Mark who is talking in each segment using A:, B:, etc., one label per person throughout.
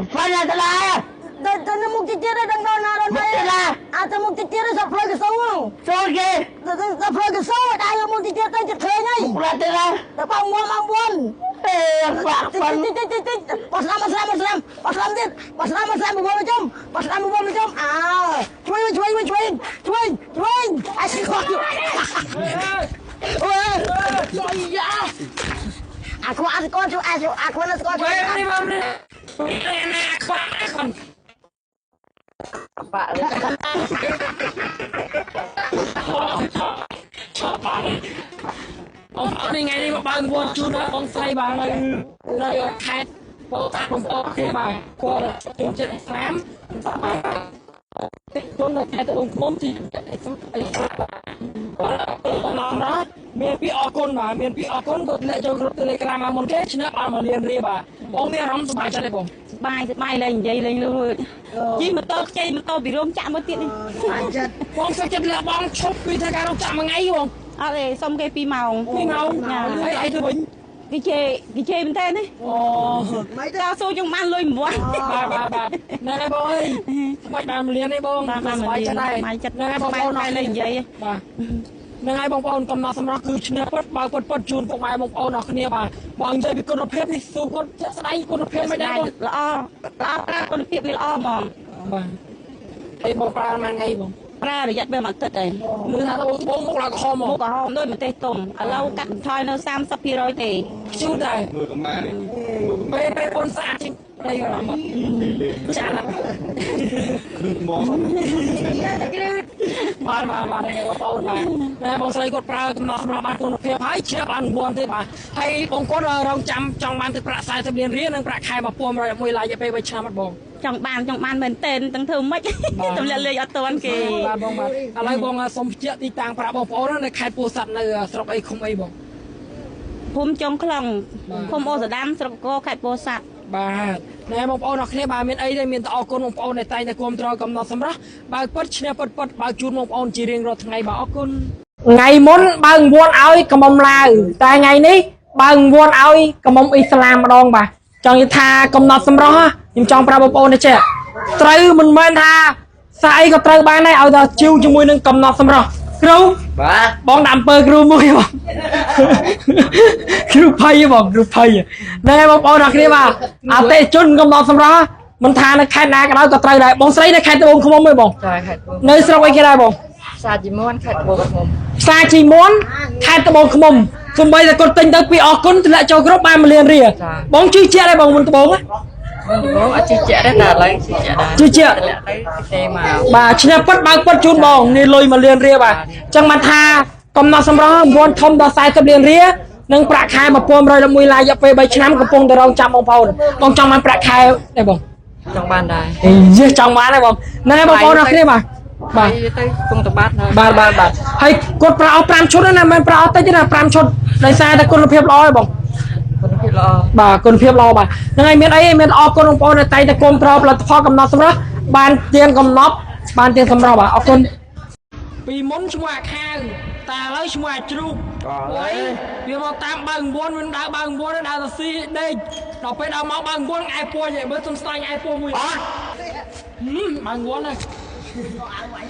A: Fanya telah.
B: Dan muk cicir dan kau naron
A: Telah.
B: atau muk cicir sampai ke sawang.
A: Sorge.
B: Sampai ke sawang dah muk cicir kan cicir ni.
A: Pulang telah.
B: Dapat muam ambuan.
A: Pak.
B: Paslam buat macam. Ah, cuy. Asyik kau. Aku nak kau.
A: Pak.
C: Ông đi ngày đi mà bằng buồn chút đó ông say bà này khai bộ tác ông khi bà qua là chúng chết xám tôi là khai tôi không thì làm đó miền bị ở con mà miền bị ở con tôi lại cho telegram mà một cái chứ nó mà liền đi bà ông nghe rắm bài cho đây bông
D: bài lên dây lên luôn chỉ mà tôi bị rôm chạm một tiện đi
C: bông sẽ chết là bông chốt vì thay cả đâu chạm mà ngay bông
D: để xong cái pi màu
C: ai thưa bình
D: cái chê bên tên đấy tao xô trong ban lôi một
C: bà này bông ơi bạch bà liền đây bông bà cho đây này bông
D: bài lên dây
C: bà này bông bông cầm nó xong nó cứ chứa bao quật chun bông mai bông bông nó kia bà bông dây bị con phép đi xu con đấy con phép mới đây
D: lo con phép bị lo mòn
C: đây bông bà mang ngay bông
D: ra để dắt bên mặt tết này
C: người ta bông một là kho
D: một quả hòm đôi một tê tùng ở lâu cắt thôi nó sam sắp đi rồi thì
C: chút này bê con xa chứ đây là mất chả là bà đây có bông bà này bông xây cột pra nó bán con phép hãy chia bán buồn thế bà hay bông có rong chăm trong bán từ pra sai từ liền riêng nên pra khai mà buồn rồi mùi lạiจะไปไปชามัดบง
D: trong ban mình tên tăng thương mất tụi lên ở tuần kì
C: bôngอะไรบงสมเจติต่างประบงโอ้ในใครปูสัตว์ในสระไอคงไอบง
D: phum trong khòng phum ô giờ đam sọc cô khai bồ sạt
C: បាទណែបងប្អូនអរគ្នាបាទមានអីទេមានតអរគុណបងប្អូនដែលតែងតែគ្រប់គ្រងកំណត់សម្រាប់បើពិតឈ្នះពិតបើជូនបងប្អូនជារៀងរាល់ថ្ងៃបាទអរគុណថ្ងៃមុនបើងួនឲ្យកំមុំឡាវតែថ្ងៃនេះបើងួនឲ្យកំមុំអ៊ីស្លាមម្ដងបាទចង់និយាយថាកំណត់សម្រាប់ខ្ញុំចង់ប្រាប់បងប្អូនទេចេះត្រូវមិនមែនថាសាអីក៏ត្រូវបានដែរឲ្យតែជីវជាមួយនឹងកំណត់សម្រាប់គ្រូបាទបងដាក់អំពើគ្រូមួយបងគ្រូភ័យបងគ្រូភ័យណែបងប្អូនអរគ្នាបាទអតិជនកំណត់សម្រាប់មិនថានៅខេត្តណាក៏ដោយក៏ត្រូវដែរបងស្រីនៅខេត្តត្បូងឃ្មុំទេបងចាខេត្តត្បូងនៅស្រុកអីគេដែរបងផ្សារជីមួនខេត្តត្បូងឃ្មុំផ្សារជីមួនខេត្តត្បូងឃ្មុំសំបីតែគាត់ទិញទៅពីអរគុណធ្លាក់ចូលគ្រប់បាន1លានរៀលបងជឿជាក់ដែរបងមុនត្បូងណាបងអត់ជឿជាក់ទេតែឥឡូវជឿជាក់ដែរជឿជាក់ទេមកបាទឈ្នះពិតបើពិតជូនបងនេះលុយ1លានរៀលបាទអញ្ចឹងបានថាកំណត់សម្រាប់រង្វាន់ធំដល់40លានរៀលនិងប្រាក់ខែ1111ឡាយរយៈពេល3ឆ្នាំកំពុងតែរងចាំបងប្អូនបងចង់បានប្រាក់ខែទេបងចង់បានដែរយេចង់បានដែរបងណែបងប្អូនអរគ្នាបាទបាទទៅគង់តបាត់បាទហើយគាត់ប្រើអស់5ឈុតណាមិនប្រើអស់តិចទេណា5ឈុតដោយសារតែគុណភាពល្អទេបងគុណភាពល្អបាទគុណភាពល្អបាទហ្នឹងហើយមានអីមានអរគុណបងប្អូនដែលតែងតែគ្រប់គ្រងផលិតផលកំណត់សម្រាប់បានទៀងកំណត់បានទៀងសម្រាប់បាទអរគុណពីមុនឈ្មោះអាខាវតែឥឡូវឈ្មោះអាជ្រូកអីវាមកតាមបើ9វាដើរបើ9ដើរទៅស៊ីដេកដល់ពេលដល់មកបើ9ឯពួយឯមើលសុំស្ដាយឯពួយមួយអត់បើ9ហ្នឹង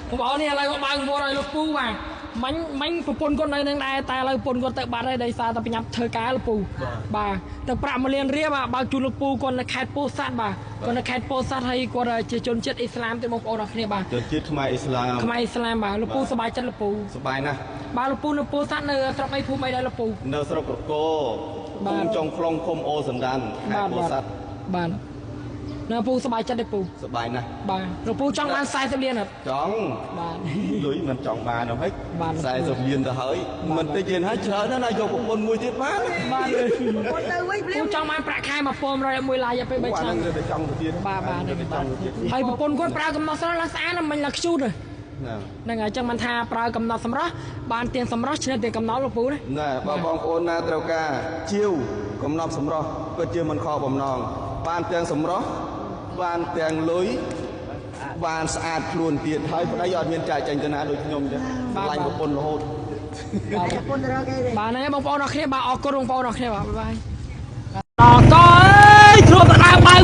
C: បងប្អូននេះឥឡូវក៏បើ9ឲ្យលោកពូបាទមិញប្រពន្ធគាត់នៅនឹងដែរតែឥឡូវប្រពន្ធគាត់ទៅបាត់ហើយដោយសារតែប្រញាប់ធ្វើការលោកពូបាទទៅប្រាក់1លានរៀលបាទបើជូនលោកពូគាត់នៅខេត្តពោធិ៍សាត់បាទគាត់នៅខេត្តពោធិ៍សាត់ហើយគាត់ជាជនជាតិអ៊ីស្លាមទេបងប្អូនអរគ្នាបាទ
E: ជនជាតិខ្មែរអ៊ីស្លាម
C: បាទលោកពូសប្បាយចិត្តលោកពូ
E: សប្បាយណាស់
C: បាទលោកពូនៅពោធិ៍សាត់នៅស្រុកអីភូមិអីដែរលោកពូ
E: នៅស្រុករកោភូមិចុងខ្លងឃុំអូសណ្ដានខេត្តពោធិ៍សាត់
C: បាទនៅពូសប្បាយចិត្តទេពូ
E: សប្បាយណាស់
C: បាទលោកពូចង់បាន40លានអត់
E: ចង់
C: បាទ
E: លុយមិនចង់បានហ៎40លានទៅហើយមិនតិចទៀតហើយច្រើនណាស់យកប្រពន្ធមួយទៀតបាន
C: ពូចង់បានប្រាក់ខែ1111ឡាយទៅ3ឆ្នាំ
E: ទៅចង់ទៅទៀត
C: បាទហើយប្រពន្ធគាត់ប្រើកំណត់ស្រស់ឡើងស្អាតមិនឡើងខ្ជូតហ្នឹងហើយចឹងមិនថាប្រើកំណត់សម្រស់បានទៀងសម្រស់ឈ្នះទៀងកំណត់លោកពូណា
E: បងប្អូនណាត្រូវការជាវកំណត់សម្រស់ពិតជាមិនខកបំណងបានទាំងសម្រស់បានទាំងលុយបានស្អាតខ្លួនទៀតហើយប្តីអត់មានចាយចាញ់ទៅណាដូចខ្ញុំទេឆ្លាញ់ប្រពន្ធរហូត
C: ប្រពន្ធរកគេទេបាទហ្នឹងបងប្អូនអរគ្នាបាទអរគុណបងប្អូនអរគ្នាបាទបាយអរគុណគ្រូតដើបើង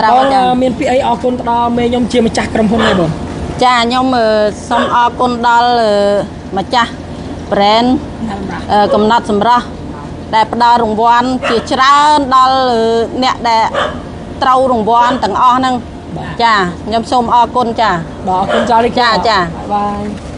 D: ត្រូវ
C: បង
D: ចា
C: មានពាក្យអីអរគុណទៅដល់មេខ្ញុំជាម្ចាស់ក្រុមហ៊ុនដែរបង
D: ចាខ្ញុំសូមអរគុណដល់ម្ចាស់ brand កំណត់សម្រស់ដែលផ្ដល់រង្វាន់ជាច្រើនដល់អ្នកដែលត្រូវរង្វាន់ទាំងអស់ហ្នឹងចាខ្ញុំសូមអរគុណចា
C: បាទអរគុណចា
D: ចា
C: បាយ